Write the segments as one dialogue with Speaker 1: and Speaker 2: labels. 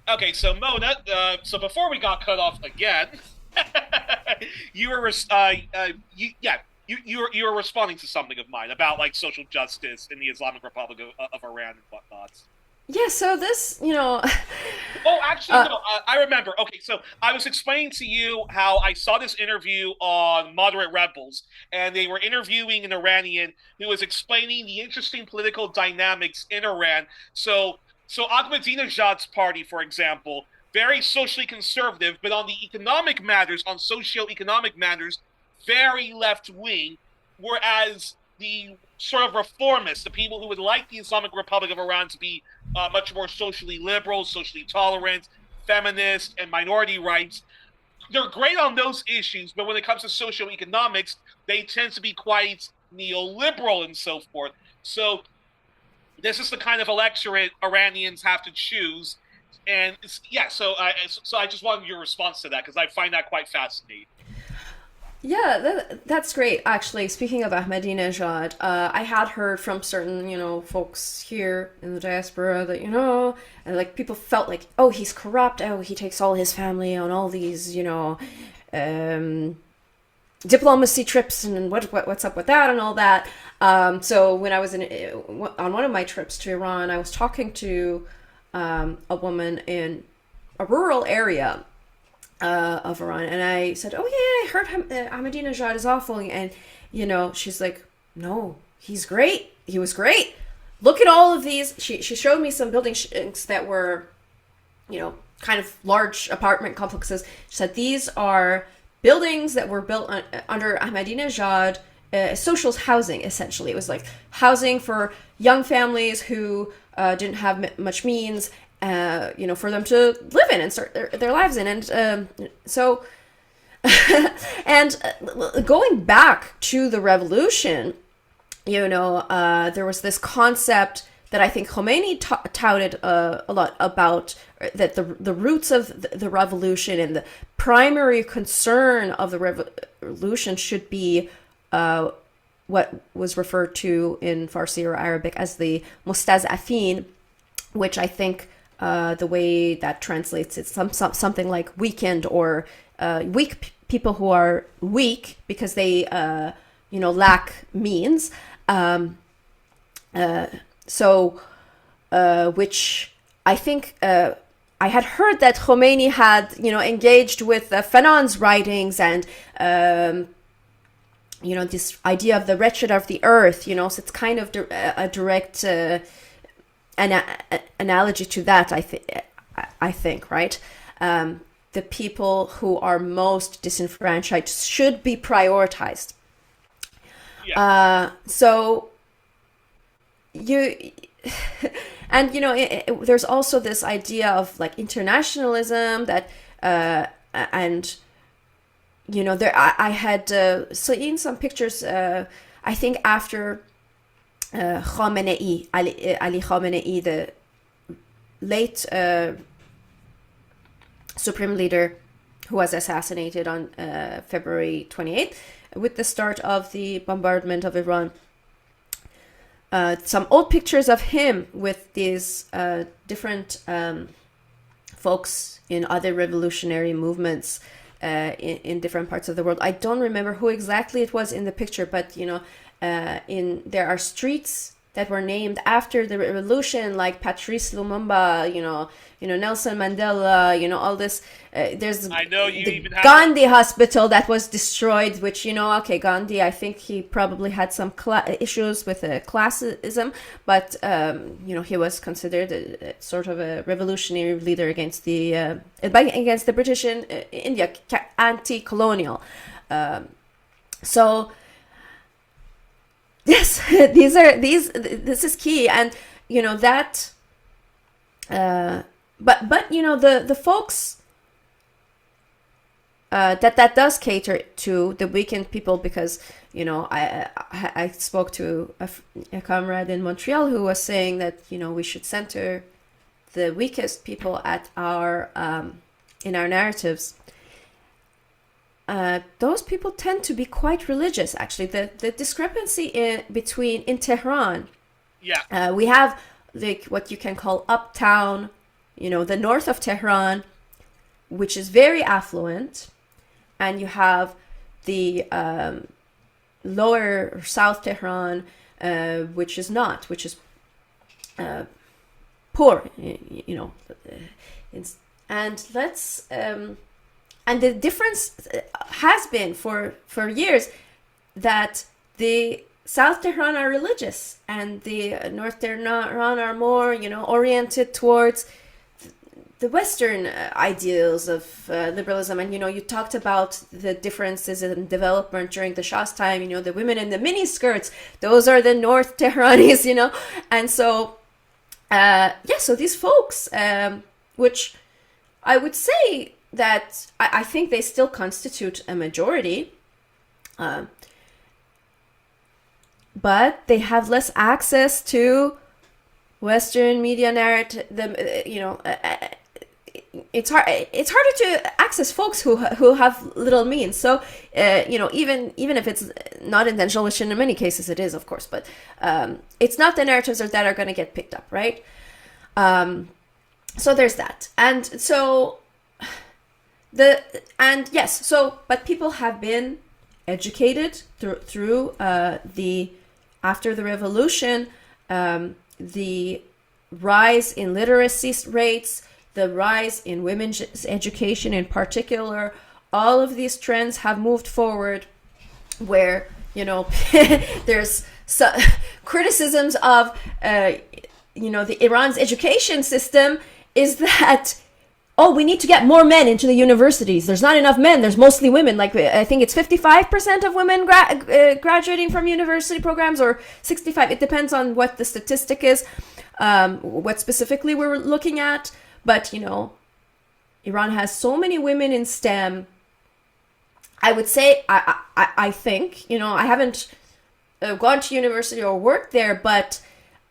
Speaker 1: Okay, so Mona, so before we got cut off again, you were, yeah, you were responding to something of mine about like social justice in the Islamic Republic of Iran and whatnot.
Speaker 2: Yeah, so this,
Speaker 1: Oh, actually,
Speaker 2: uh,
Speaker 1: no. I remember. Okay, so I was explaining to you how I saw this interview on Moderate Rebels, and they were interviewing an Iranian who was explaining the interesting political dynamics in Iran. So Ahmadinejad's party, for example, very socially conservative, but on the economic matters, on socio-economic matters, very left wing, whereas the sort of reformists, the people who would like the Islamic Republic of Iran to be much more socially liberal, socially tolerant, feminist, and minority rights. They're great on those issues, but when it comes to socioeconomics, they tend to be quite neoliberal and so forth. So this is the kind of electorate Iranians have to choose. And yeah, so I just wanted your response to that because I find that quite fascinating.
Speaker 2: yeah, that's great. Actually, speaking of Ahmadinejad, I had heard from certain, folks here in the diaspora that, and like people felt like, oh, he's corrupt. Oh, he takes all his family on all these, um, diplomacy trips, and what's up with that and all that. So when I was on one of my trips to Iran, I was talking to a woman in a rural area of Iran, and I said, "Oh yeah, I heard Ahmadinejad is awful," and she's like, "No, he's great. He was great. Look at all of these." She showed me some buildings that were, kind of large apartment complexes. She said these are buildings that were built under Ahmadinejad. Social housing, essentially. It was like housing for young families who didn't have much means, for them to live in and start their lives in. And so, and going back to the revolution, there was this concept that I think Khomeini touted a lot about, that the roots of the revolution and the primary concern of the revolution should be what was referred to in Farsi or Arabic as the mustazafin, which I think the way that translates it's something like weakened, or people who are weak because they lack means. So which I think I had heard that Khomeini had engaged with Fanon's writings, and this idea of the wretched of the earth, so it's kind of a direct analogy to that. I think, right? The people who are most disenfranchised should be prioritized.
Speaker 1: Yeah,
Speaker 2: So you and there's also this idea of like internationalism that and there I had seen some pictures, I think after Ali Khamenei, the late supreme leader who was assassinated on February 28th, with the start of the bombardment of Iran. Some old pictures of him with these different folks in other revolutionary movements in different parts of the world. I don't remember who exactly it was in the picture, but there are streets that were named after the revolution, like Patrice Lumumba, Nelson Mandela, all this. There's
Speaker 1: I know you
Speaker 2: the
Speaker 1: even have a
Speaker 2: Gandhi Hospital that was destroyed, which, okay, Gandhi, I think he probably had some issues with classism, but, he was considered a sort of a revolutionary leader against the British in India, anti-colonial. So, yes, this is key. And that but the folks that does cater to the weakened people, because I spoke to a comrade in Montreal who was saying that we should center the weakest people at our in our narratives. Those people tend to be quite religious. Actually, the discrepancy in Tehran,
Speaker 1: yeah.
Speaker 2: we have like what you can call uptown the north of Tehran, which is very affluent, and you have the lower or south Tehran, which is not, which is poor, and let's and the difference has been for years that the South Tehran are religious and the North Tehran are more, oriented towards the Western ideals of liberalism. And, you talked about the differences in development during the Shah's time, the women in the mini skirts, those are the North Tehranis, And so, so these folks, which I would say that I think they still constitute a majority, but they have less access to Western media narrative. It's harder to access folks who have little means. So even if it's not intentional, which in many cases it is, of course, but it's not the narratives that are going to get picked up, right? So there's that, and so but people have been educated through the after the revolution, the rise in literacy rates, the rise in women's education in particular, all of these trends have moved forward where, there's criticisms of, the Iran's education system is that, we need to get more men into the universities. There's not enough men. There's mostly women. Like, I think it's 55% of women graduating from university programs, or 65. It depends on what the statistic is, what specifically we're looking at. But, Iran has so many women in STEM. I would say, I think, I haven't gone to university or worked there, but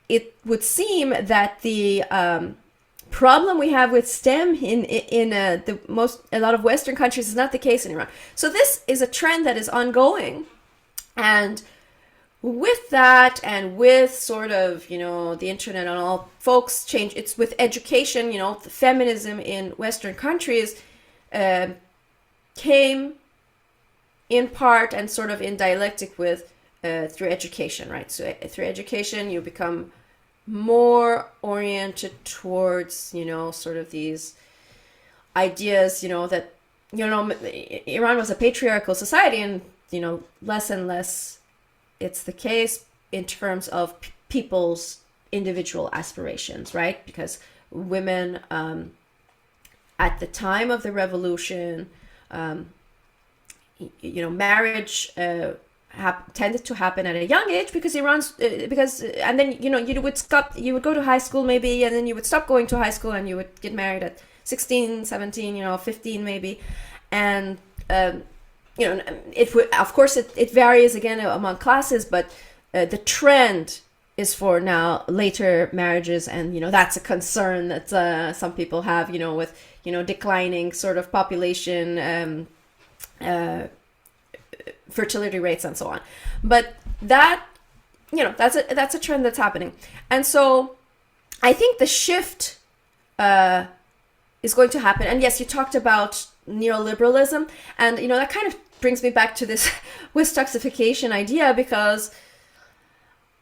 Speaker 2: it would seem that the problem we have with STEM in a lot of Western countries is not the case in Iran. So this is a trend that is ongoing, and with that, and with sort of the internet and all, folks change. It's with education. The feminism in Western countries came in part and sort of in dialectic with through education, right? So through education, you become more oriented towards, sort of these ideas, that, Iran was a patriarchal society, and, less and less it's the case in terms of people's individual aspirations, right? Because women, at the time of the revolution, marriage, tended to happen at a young age because and then you would go to high school maybe, and then you would stop going to high school and you would get married at 16, 17, 15 maybe, and it would, of course, it varies again among classes, but the trend is for now later marriages, and that's a concern that some people have, with declining sort of population, fertility rates and so on. But that, that's a trend that's happening. And so I think the shift is going to happen. And yes, you talked about neoliberalism, and that kind of brings me back to this Westoxification idea, because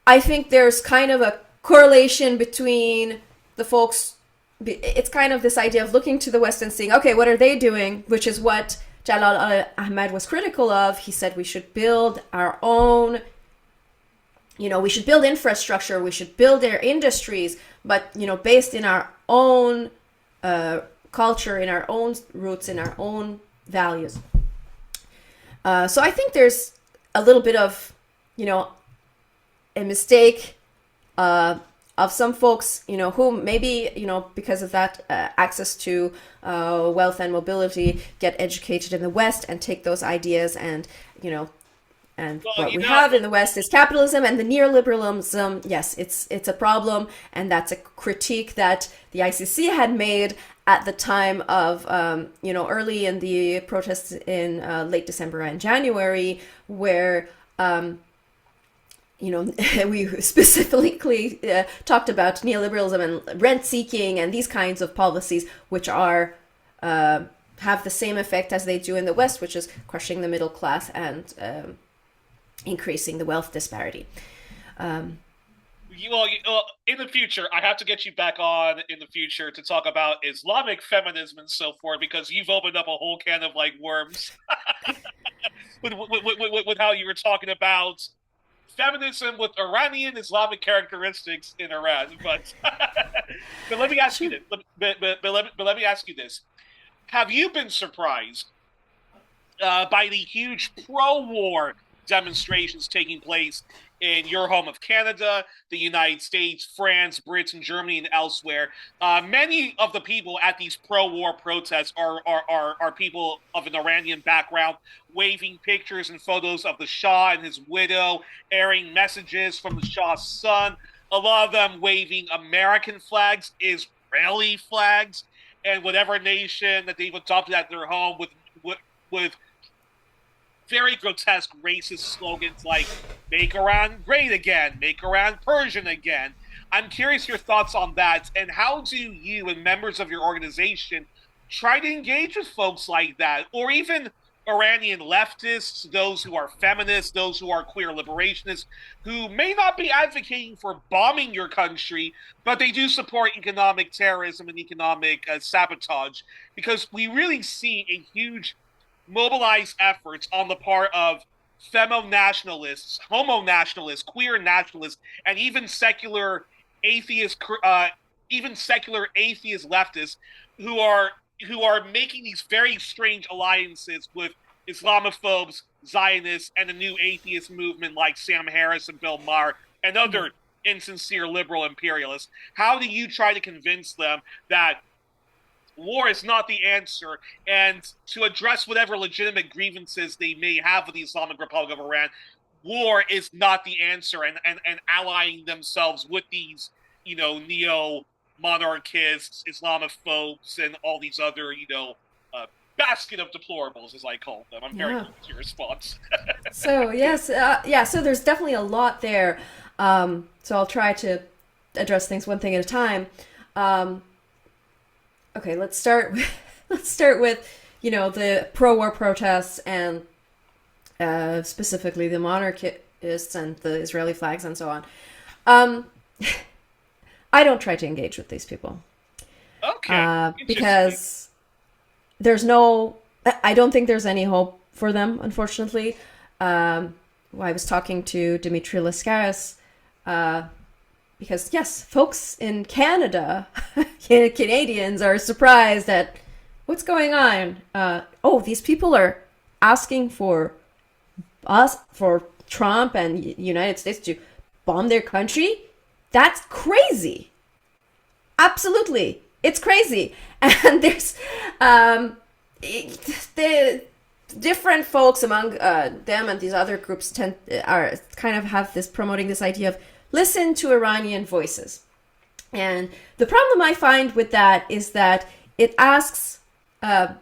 Speaker 2: I think there's kind of a correlation between the folks. It's kind of this idea of looking to the West and seeing, okay, what are they doing, which is what Jalal Ahmed was critical of. He said we should build our own, we should build infrastructure, we should build their industries, but, based in our own culture, in our own roots, in our own values. So I think there's a little bit of, a mistake of some folks, who maybe, because of that access to wealth and mobility, get educated in the West and take those ideas and, and what we have in the West is capitalism, and the neoliberalism, yes, it's a problem, and that's a critique that the ICC had made at the time of, early in the protests in late December and January, where, we specifically talked about neoliberalism and rent seeking and these kinds of policies, which are have the same effect as they do in the West, which is crushing the middle class and increasing the wealth disparity.
Speaker 1: In the future, I have to get you back on in the future to talk about Islamic feminism and so forth, because you've opened up a whole can of like worms with how you were talking about feminism with Iranian Islamic characteristics in Iran. But but let me ask you this. But let me ask you this: have you been surprised by the huge pro-war demonstrations taking place in your home of Canada, the United States, France, Britain, Germany, and elsewhere? Many of the people at these pro-war protests are people of an Iranian background, waving pictures and photos of the Shah and his widow, airing messages from the Shah's son. A lot of them waving American flags, Israeli flags, and whatever nation that they've adopted at their home with very grotesque racist slogans like "Make Iran great again," "Make Iran Persian again." I'm curious your thoughts on that, and how do you and members of your organization try to engage with folks like that, or even Iranian leftists, those who are feminists, those who are queer liberationists, who may not be advocating for bombing your country, but they do support economic terrorism and economic sabotage, because we really see a huge mobilized efforts on the part of femo-nationalists, homo-nationalists, queer nationalists, and even secular atheist leftists who are making these very strange alliances with Islamophobes, Zionists, and a new atheist movement like Sam Harris and Bill Maher and other insincere liberal imperialists. How do you try to convince them that war is not the answer, and to address whatever legitimate grievances they may have with the Islamic Republic of Iran, war is not the answer, and allying themselves with these, neo-monarchists, Islamophobes, and all these other, basket of deplorables, as I call them. I'm very curious to your response.
Speaker 2: So, yes, so there's definitely a lot there. So I'll try to address things one thing at a time. Okay, let's start with the pro-war protests and specifically the monarchists and the Israeli flags and so on. I don't try to engage with these people.
Speaker 1: Okay.
Speaker 2: Because I don't think there's any hope for them, unfortunately. I was talking to Dimitri Lascaris, because yes, folks in Canada, Canadians are surprised at what's going on. These people are asking for Trump and United States to bomb their country. That's crazy. Absolutely, it's crazy. And there's the different folks among them and these other groups promoting this idea of listen to Iranian voices. And the problem I find with that is that it asks the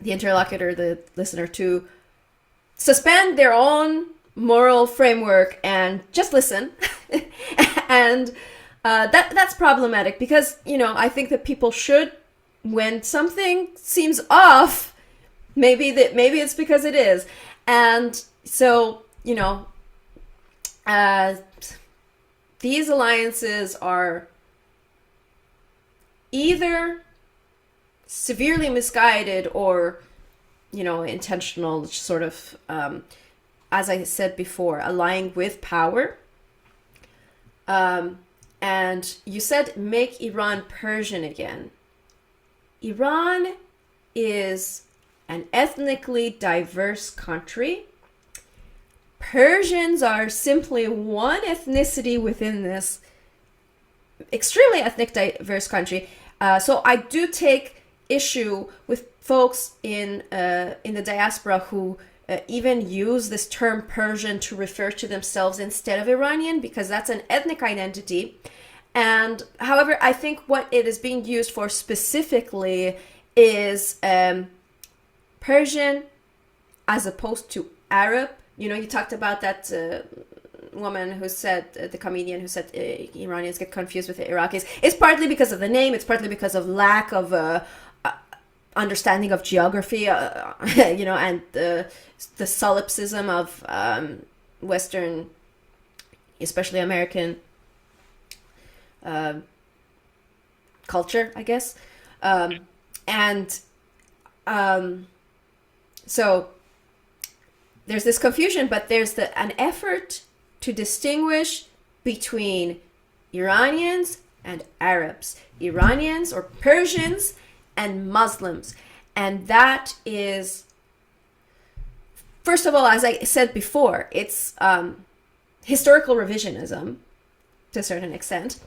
Speaker 2: interlocutor, the listener, to suspend their own moral framework and just listen. And that's problematic because, I think that people should, when something seems off, maybe it's because it is. And so, these alliances are either severely misguided or, intentional, sort of, as I said before, allying with power. And you said, make Iran Persian again. Iran is an ethnically diverse country. Persians are simply one ethnicity within this extremely ethnic diverse country. So I do take issue with folks in the diaspora who even use this term Persian to refer to themselves instead of Iranian, because that's an ethnic identity. And however, I think what it is being used for specifically is Persian as opposed to Arab. You talked about that woman who said, the comedian who said Iranians get confused with the Iraqis. It's partly because of the name. It's partly because of lack of understanding of geography, and the solipsism of Western, especially American culture, I guess. So there's this confusion, but there's an effort to distinguish between Iranians and Arabs, Iranians or Persians and Muslims. And that is, first of all, as I said before, it's historical revisionism to a certain extent.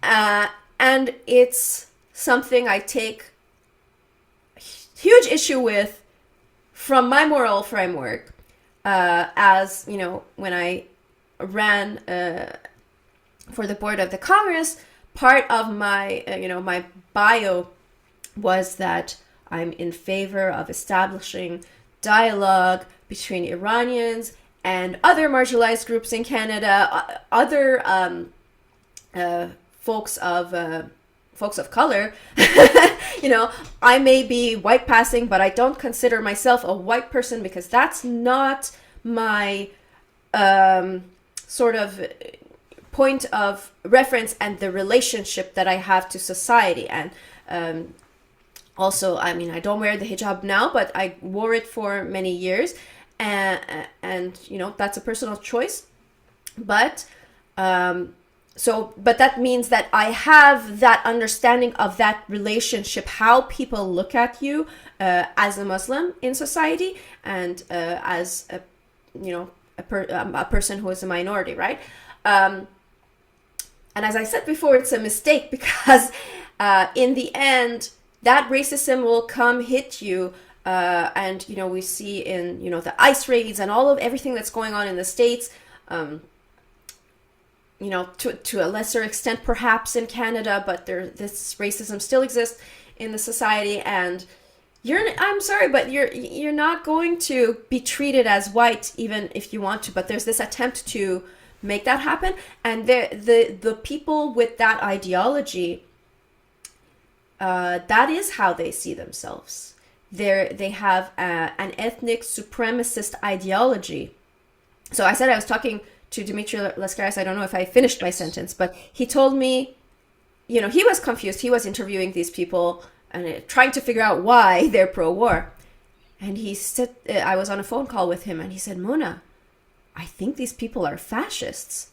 Speaker 2: And it's something I take huge issue with from my moral framework, as when I ran for the board of the Congress, part of my my bio was that I'm in favor of establishing dialogue between Iranians and other marginalized groups in Canada, other folks of color. I may be white passing, but I don't consider myself a white person because that's not my sort of point of reference and the relationship that I have to society. And also, I mean, I don't wear the hijab now, but I wore it for many years, and that's a personal choice. But but that means that I have that understanding of that relationship, how people look at you as a Muslim in society, and as a person who is a minority, right? And as I said before, it's a mistake because in the end, that racism will come hit you. And we see in the ICE raids and all of everything that's going on in the States. To a lesser extent perhaps in Canada, but this racism still exists in the society, and I'm sorry, but you're not going to be treated as white even if you want to, but there's this attempt to make that happen, and the people with that ideology, that is how they see themselves. They have an ethnic supremacist ideology. So I said I was talking to Dimitri Lascaris. I don't know if I finished my sentence, but he told me, he was confused. He was interviewing these people and trying to figure out why they're pro-war. And he said, I was on a phone call with him, and he said, Mona, I think these people are fascists.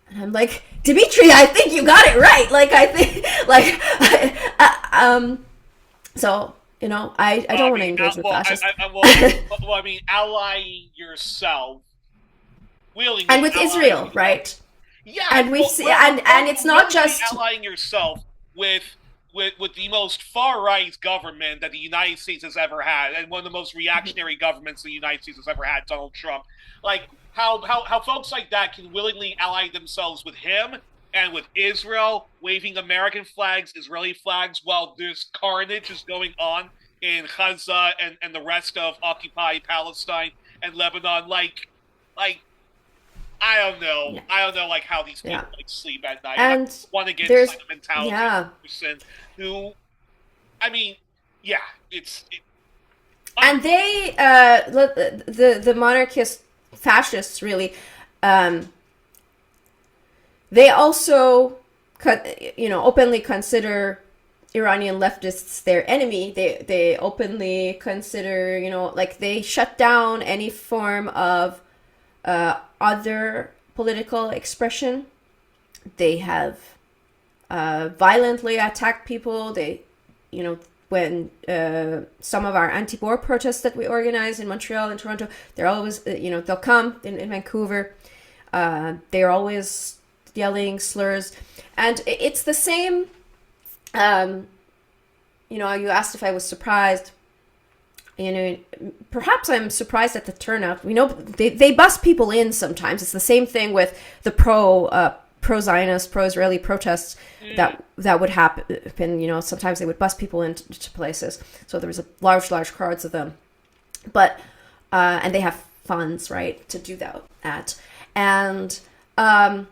Speaker 2: And I'm like, Dimitri, I think you got it right. Like, I think, so, I don't want to engage with fascists.
Speaker 1: I mean, ally yourself.
Speaker 2: And with Israel, right?
Speaker 1: Yeah,
Speaker 2: and we've seen, and it's not just
Speaker 1: allying yourself with the most far right government that the United States has ever had, and one of the most reactionary governments the United States has ever had, Donald Trump. Like how folks like that can willingly ally themselves with him and with Israel, waving American flags, Israeli flags, while this carnage is going on in Gaza and the rest of occupied Palestine and Lebanon. Like. I don't know. Yeah. I don't know, how these people sleep at night.
Speaker 2: And
Speaker 1: I want to get a mentality person who,
Speaker 2: and they, the monarchist fascists really, they also, openly consider Iranian leftists their enemy. They openly consider, they shut down any form of other political expression. They have violently attacked people. They, when some of our anti-war protests that we organize in Montreal and Toronto, they're always, they'll come in Vancouver. They're always yelling slurs. And it's the same, you asked if I was surprised. Perhaps I'm surprised at the turnout. We know they bus people in sometimes. It's the same thing with the pro-Zionist, pro-Israeli protests that would happen. Sometimes they would bus people into places. So there was large crowds of them. But and they have funds, right, to do that. And but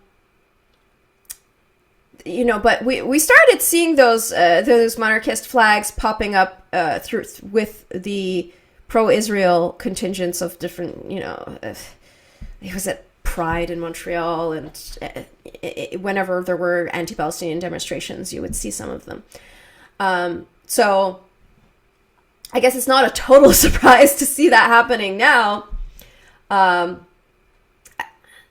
Speaker 2: we started seeing those monarchist flags popping up through with the pro-Israel contingents of different, it was at Pride in Montreal, and whenever there were anti-Palestinian demonstrations, you would see some of them. So I guess it's not a total surprise to see that happening now.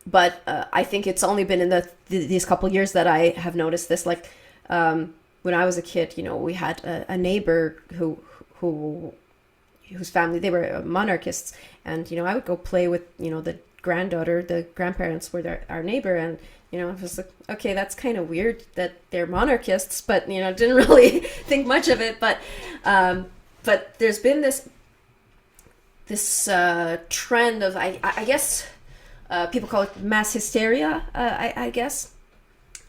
Speaker 2: But I think it's only been in these couple years that I have noticed this. Like when I was a kid, we had a neighbor whose family, they were monarchists, and I would go play with the grandparents were our neighbor, and it was like, okay, that's kind of weird that they're monarchists, but didn't really think much of it. But there's been this trend of I guess people call it mass hysteria, I guess,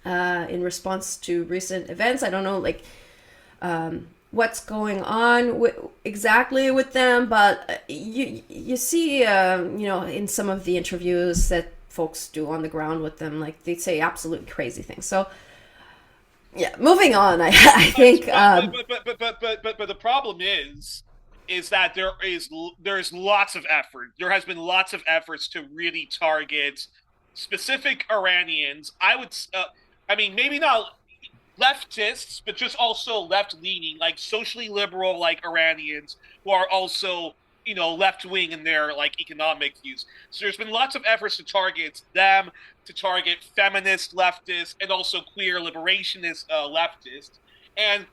Speaker 2: in response to recent events. I don't know, like, what's going on exactly with them, but you see, in some of the interviews that folks do on the ground with them, like, they say absolutely crazy things. So, yeah, moving on, I think.
Speaker 1: But the problem is that there's lots of effort. There has been lots of efforts to really target specific Iranians. I mean, maybe not leftists, but just also left-leaning, like socially liberal, like Iranians, who are also, left-wing in their, like, economic views. So there's been lots of efforts to target them, to target feminist leftists, and also queer liberationist leftists. And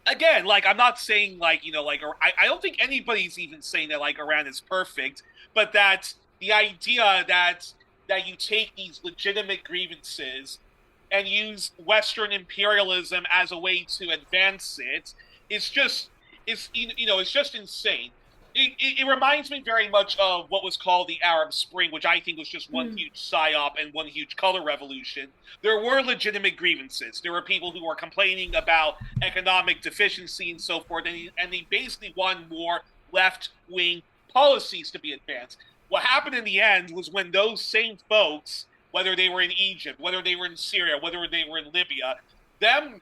Speaker 1: again, like, I'm not saying, like, I don't think anybody's even saying that, like, Iran is perfect, but that the idea that you take these legitimate grievances and use Western imperialism as a way to advance it is just, it's just insane. It reminds me very much of what was called the Arab Spring, which I think was just one huge psyop and one huge color revolution. There were legitimate grievances. There were people who were complaining about economic deficiency and so forth, and they basically wanted more left-wing policies to be advanced. What happened in the end was when those same folks, whether they were in Egypt, whether they were in Syria, whether they were in Libya, them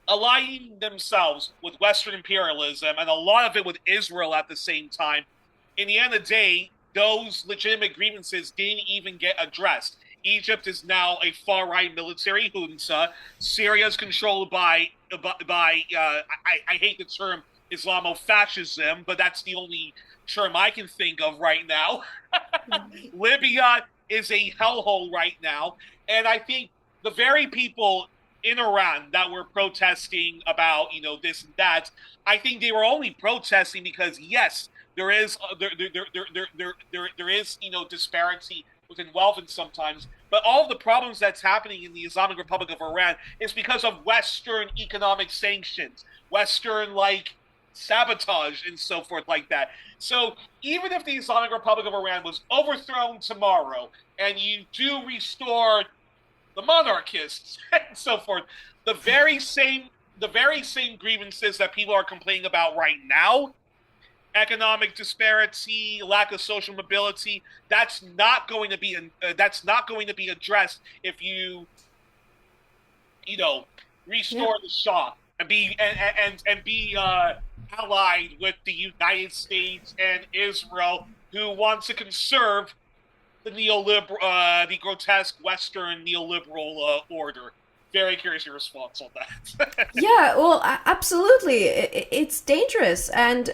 Speaker 1: aligning themselves with Western imperialism, and a lot of it with Israel at the same time, in the end of the day, those legitimate grievances didn't even get addressed. Egypt is now a far-right military junta. Syria is controlled by I hate the term Islamofascism, but that's the only term I can think of right now. Libya is a hellhole right now, and I think the very people in Iran that were protesting about this and that, I think they were only protesting because yes, there is disparity within wealth and sometimes, but all of the problems that's happening in the Islamic Republic of Iran is because of Western economic sanctions, Western sabotage and so forth like that. So even if the Islamic Republic of Iran was overthrown tomorrow and you do restore the monarchists and so forth, the very same grievances that people are complaining about right now, economic disparity, lack of social mobility, that's not going to be addressed if you restore the Shah and be allied with the United States and Israel, who wants to conserve the grotesque Western neoliberal order. Very curious your response on that.
Speaker 2: Yeah, well, absolutely. It's dangerous, and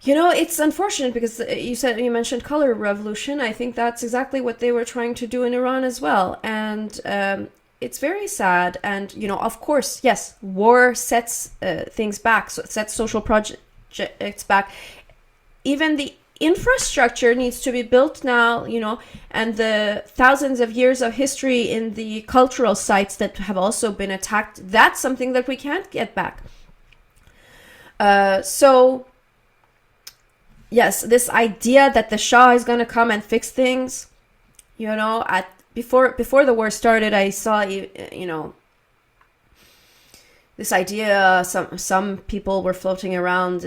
Speaker 2: it's unfortunate because you mentioned color revolution. I think that's exactly what they were trying to do in Iran as well, and it's very sad. And of course, yes, war sets things back, sets social projects back. Even the infrastructure needs to be built now, and the thousands of years of history in the cultural sites that have also been attacked, that's something that we can't get back. So, yes, this idea that the Shah is going to come and fix things, before the war started, I saw, this idea, some people were floating around,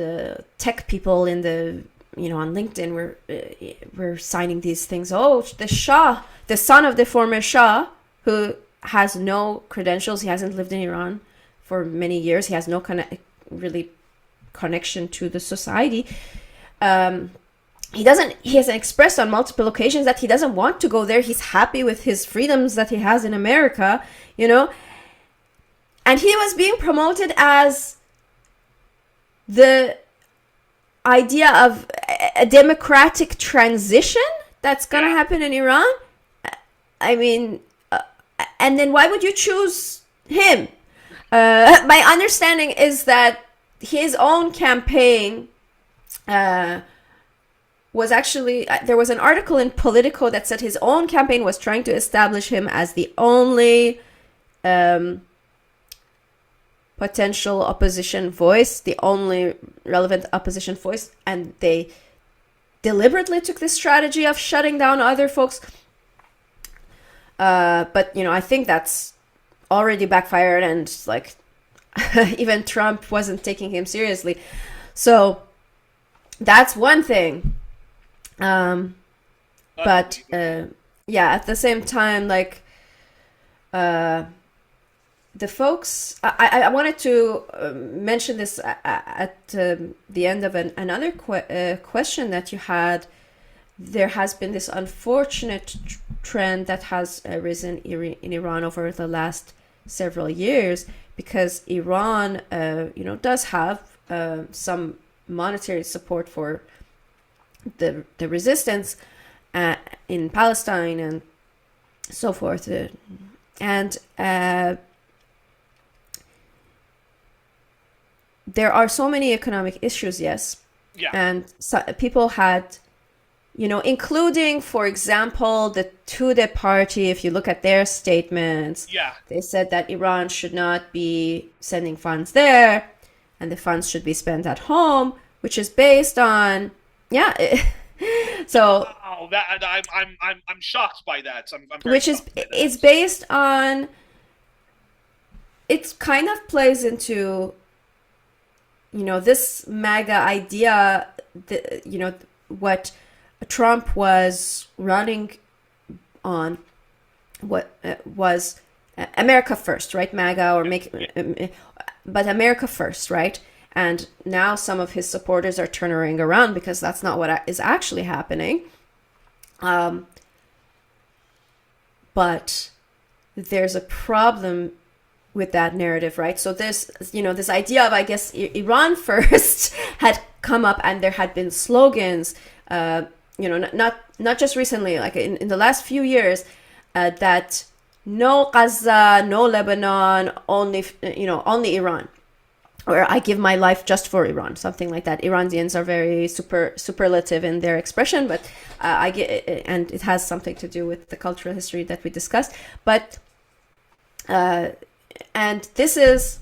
Speaker 2: tech people in the on LinkedIn, we're signing these things. Oh, the Shah, the son of the former Shah, who has no credentials. He hasn't lived in Iran for many years. He has no kind of really connection to the society. He has expressed on multiple occasions that he doesn't want to go there. He's happy with his freedoms that he has in America, and he was being promoted as the idea of a democratic transition that's gonna happen in Iran. I mean, and then why would you choose him? My understanding is that his own campaign was actually, there was an article in Politico that said his own campaign was trying to establish him as the only potential opposition voice, the only relevant opposition voice, and they deliberately took this strategy of shutting down other folks. But I think that's already backfired, and like even Trump wasn't taking him seriously. So that's one thing. But at the same time, like the folks, I wanted to mention this at the end of another question that you had. There has been this unfortunate trend that has arisen in Iran over the last several years, because Iran, does have some monetary support for the resistance in Palestine and so forth, and there are so many economic issues, yes, and people had, including, for example, the Tudeh party. If you look at their statements, they said that Iran should not be sending funds there, and the funds should be spent at home, which is based on, so.
Speaker 1: Oh, that I'm shocked by that.
Speaker 2: Which is it's based on. It kind of plays into, this MAGA idea, what Trump was running on, what was America first, right? MAGA, or but America first, right? And now some of his supporters are turning around because that's not what is actually happening. But there's a problem with that narrative, right? So this idea of, I guess, Iran first had come up, and there had been slogans, not just recently, like in the last few years, that no Gaza, no Lebanon, only Iran, or I give my life just for Iran, something like that. Iranians are very superlative in their expression, but I get, and it has something to do with the cultural history that we discussed. But and this is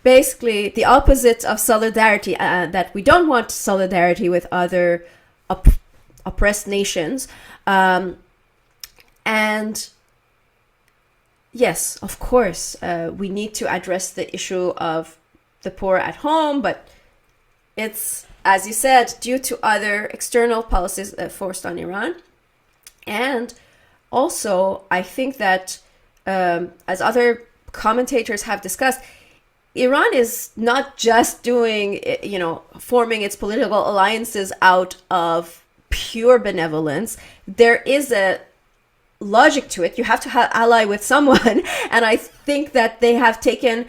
Speaker 2: basically the opposite of solidarity. That we don't want solidarity with other oppressed nations, and yes, of course, we need to address the issue of the poor at home, but it's, as you said, due to other external policies forced on Iran. And also, I think that, as other commentators have discussed, Iran is not just doing, forming its political alliances out of pure benevolence. There is a logic to it. You have to ally with someone, and I think that they have taken,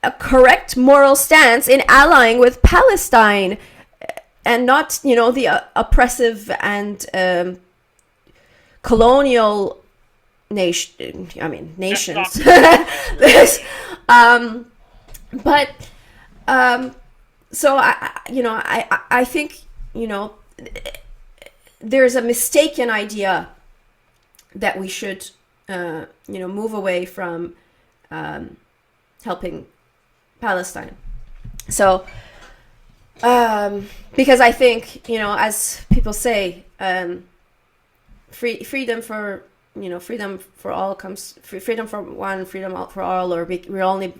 Speaker 2: a correct moral stance in allying with Palestine, and not, the oppressive and colonial nations. But so I think, there's a mistaken idea that we should move away from helping Palestine. So because I think, as people say, freedom for all comes, freedom for one, freedom for all, or we're only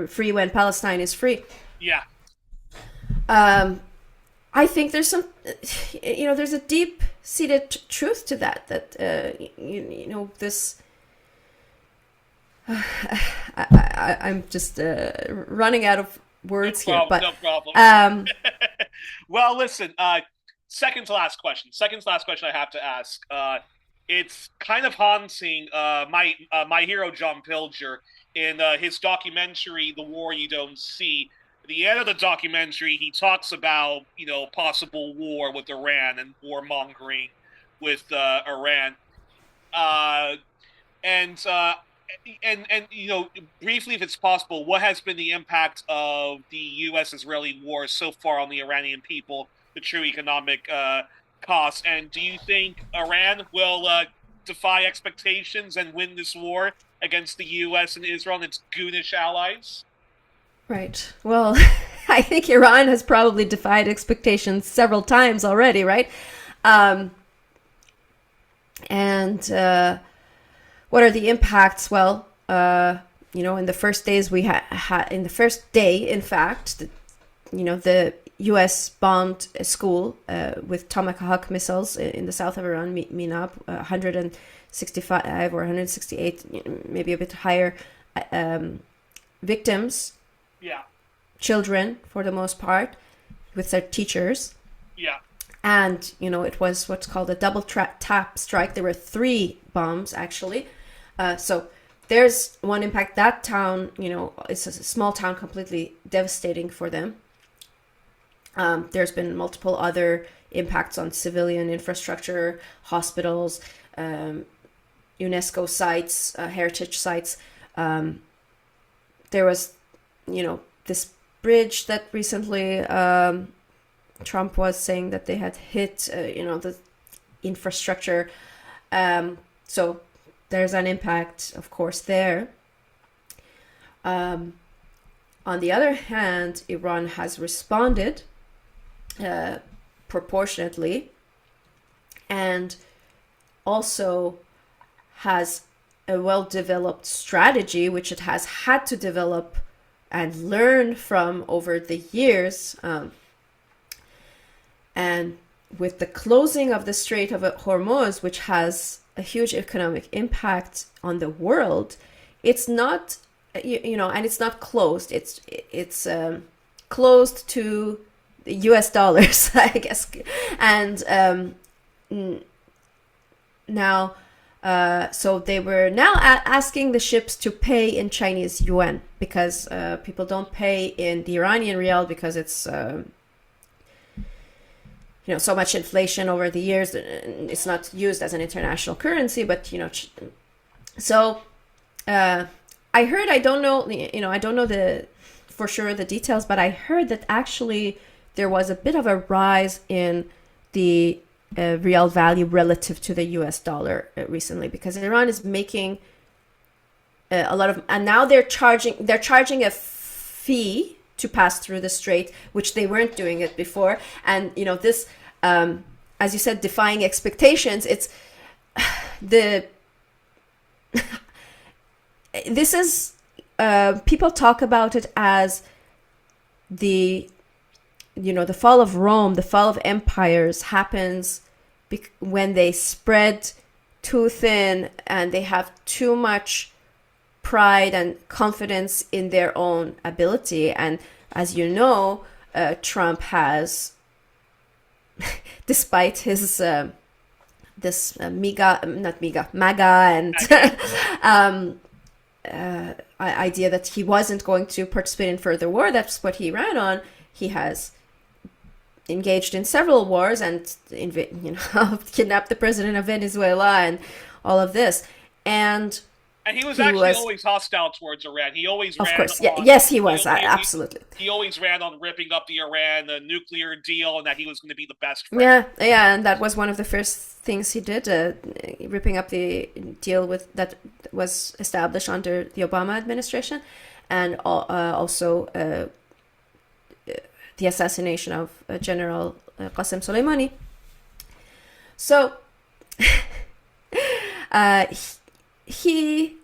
Speaker 2: free when Palestine is free.
Speaker 1: Yeah.
Speaker 2: I think there's some, there's a deep-seated truth to that. This. I'm just running out of words here, but
Speaker 1: no problem.
Speaker 2: um,
Speaker 1: Well, listen. Second to last question. Second to last question I have to ask. It's kind of haunting my hero John Pilger in his documentary "The War You Don't See." At the end of the documentary, he talks about possible war with Iran and warmongering with Iran. Uh, and briefly, if it's possible, what has been the impact of the U.S.-Israeli war so far on the Iranian people, the true economic costs, and do you think Iran will defy expectations and win this war against the U.S. and Israel and its goonish allies?
Speaker 2: right. Well, I think Iran has probably defied expectations several times already, right? Um, and what are the impacts? Well, in the first days in the first day, in fact, the U.S. bombed a school with Tomahawk missiles in the south of Iran, Minab, 165 or 168, maybe a bit higher, victims,
Speaker 1: Yeah,
Speaker 2: children for the most part, with their teachers.
Speaker 1: yeah,
Speaker 2: And, it was what's called a double tap strike. There were 3 bombs, actually. So there's one impact. That town, it's a small town, completely devastating for them. There's been multiple other impacts on civilian infrastructure, hospitals, UNESCO sites, heritage sites. There was, this bridge that recently Trump was saying that they had hit, the infrastructure. So there's an impact, of course, there. On the other hand, Iran has responded proportionately, and also has a well-developed strategy, which it has had to develop and learn from over the years. And with the closing of the Strait of Hormuz, which has a huge economic impact on the world, it's not, and it's not closed. It's closed to the U.S. dollars, I guess. And now, so they were now asking the ships to pay in Chinese yuan, because people don't pay in the Iranian rial because it's so much inflation over the years. It's not used as an international currency, but so I heard, I don't know, I don't know for sure the details, but I heard that actually there was a bit of a rise in the real value relative to the US dollar recently, because Iran is making a lot of, and now they're charging a fee to pass through the strait, which they weren't doing it before. And this, as you said, defying expectations. It's this is people talk about it as the fall of Rome, the fall of empires happens when they spread too thin and they have too much pride and confidence in their own ability. And as you know, Trump has, despite his MAGA and idea that he wasn't going to participate in further war, that's what he ran on. He has engaged in several wars and kidnapped the president of Venezuela and all of this. And
Speaker 1: he was actually always hostile towards Iran. He always ran.
Speaker 2: Of course, yes, he was. Absolutely.
Speaker 1: He always ran on ripping up the Iran nuclear deal, and that he was going to be the best friend.
Speaker 2: Yeah, and that was one of the first things he did, ripping up the deal that was established under the Obama administration, and also the assassination of General Qasem Soleimani. So he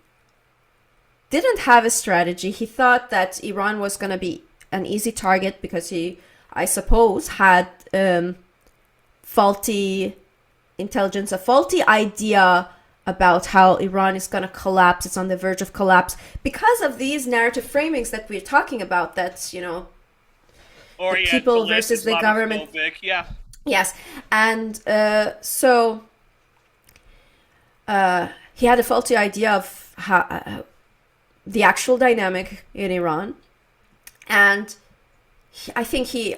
Speaker 2: didn't have a strategy. He thought that Iran was going to be an easy target because he, I suppose, had faulty intelligence, a faulty idea about how Iran is going to collapse. It's on the verge of collapse because of these narrative framings that we're talking about. That's, the people
Speaker 1: Orientalist,
Speaker 2: versus the government.
Speaker 1: Islamophobic, yeah.
Speaker 2: Yes. And so he had a faulty idea of how, the actual dynamic in Iran. And I think he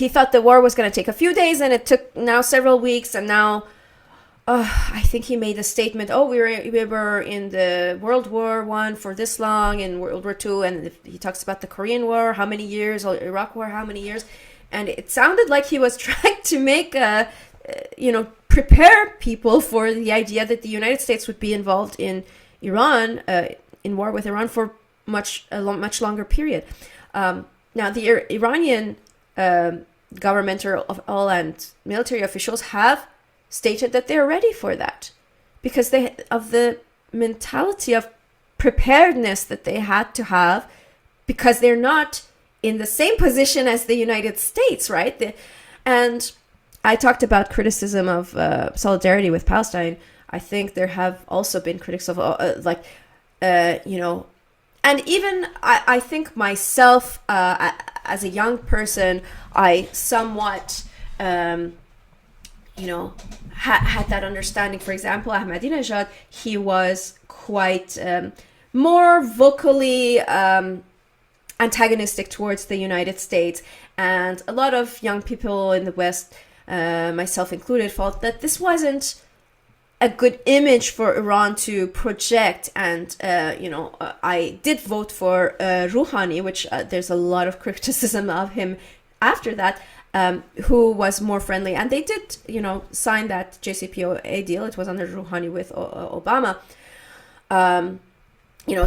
Speaker 2: thought the war was going to take a few days, and it took now several weeks, and now I think he made a statement. Oh, we were in the World War I for this long, and World War II, and he talks about the Korean War, how many years, or Iraq War, how many years, and it sounded like he was trying to make prepare people for the idea that the United States would be involved in Iran, in war with Iran for a much longer period. Now, the Iranian governmental and military officials have stated that they're ready for that because of the mentality of preparedness that they had to have, because they're not in the same position as the United States, right? And I talked about criticism of solidarity with Palestine. I think there have also been critics of and even I think myself, as a young person, I somewhat, had that understanding. For example, Ahmadinejad, he was quite more vocally antagonistic towards the United States. And a lot of young people in the West, myself included, felt that this wasn't a good image for Iran to project. And I did vote for Rouhani, which there's a lot of criticism of him after that, who was more friendly, and they did sign that JCPOA deal. It was under Rouhani with Obama.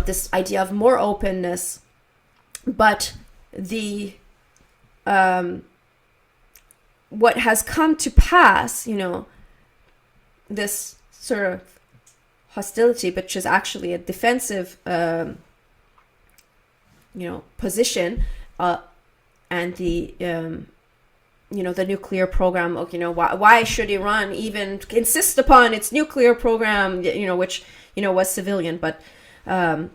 Speaker 2: This idea of more openness, but the what has come to pass, this sort of hostility, which is actually a defensive, position, and the, the nuclear program. Why should Iran even insist upon its nuclear program? Which was civilian, but I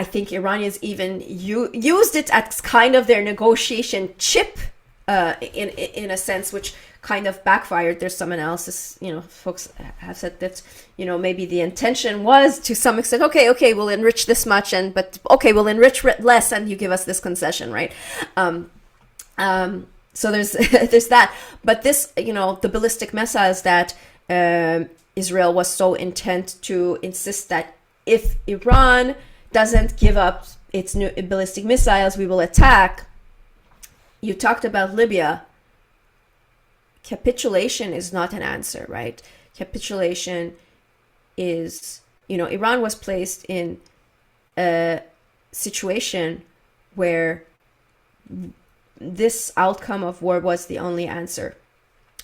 Speaker 2: think Iranians even used it as kind of their negotiation chip, in a sense, which kind of backfired. There's some analysis, folks have said that, maybe the intention was to some extent, okay, we'll enrich this much, but we'll enrich less, and you give us this concession, right? So there's there's that. But this, the ballistic missiles that Israel was so intent to insist that if Iran doesn't give up its new ballistic missiles, we will attack. You talked about Libya. Capitulation is not an answer, right? Capitulation is, Iran was placed in a situation where this outcome of war was the only answer,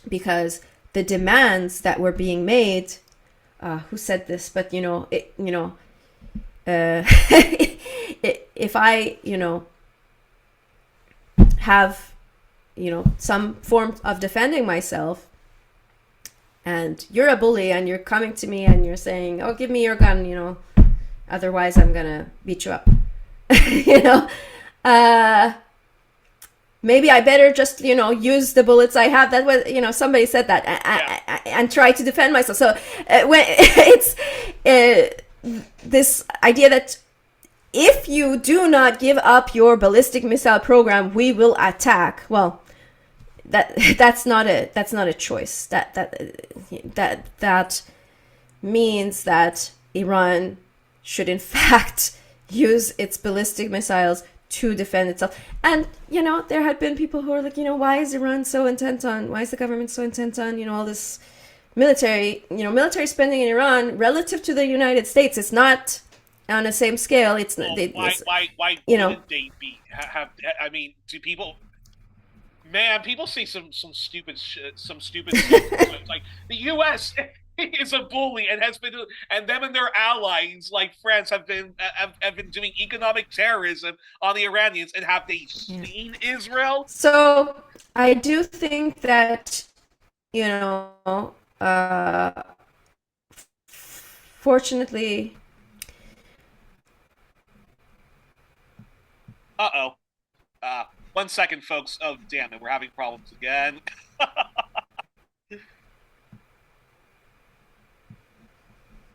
Speaker 2: because the demands that were being made, who said this, but if I have some form of defending myself, and you're a bully and you're coming to me and you're saying, oh, give me your gun, otherwise I'm gonna beat you up. Maybe I better just use the bullets I have. That was somebody said that, and try to defend myself. So when it's this idea that if you do not give up your ballistic missile program, we will attack. Well, that's not a choice. That means that Iran should in fact use its ballistic missiles to defend itself. And there had been people who are like, why is the government so intent on all this military spending in Iran relative to the United States? It's not on the same scale. It's not.
Speaker 1: Why wouldn't they be? I mean, do people? Man, people say some stupid shit. Some stupid stuff. Like the U.S. is a bully and has been, and them and their allies like France have been doing economic terrorism on the Iranians. And have they
Speaker 2: Yeah.
Speaker 1: seen Israel?
Speaker 2: So I do think that, you know, uh, fortunately,
Speaker 1: Uh-oh. 1 second, folks. Oh, damn it. We're having problems again.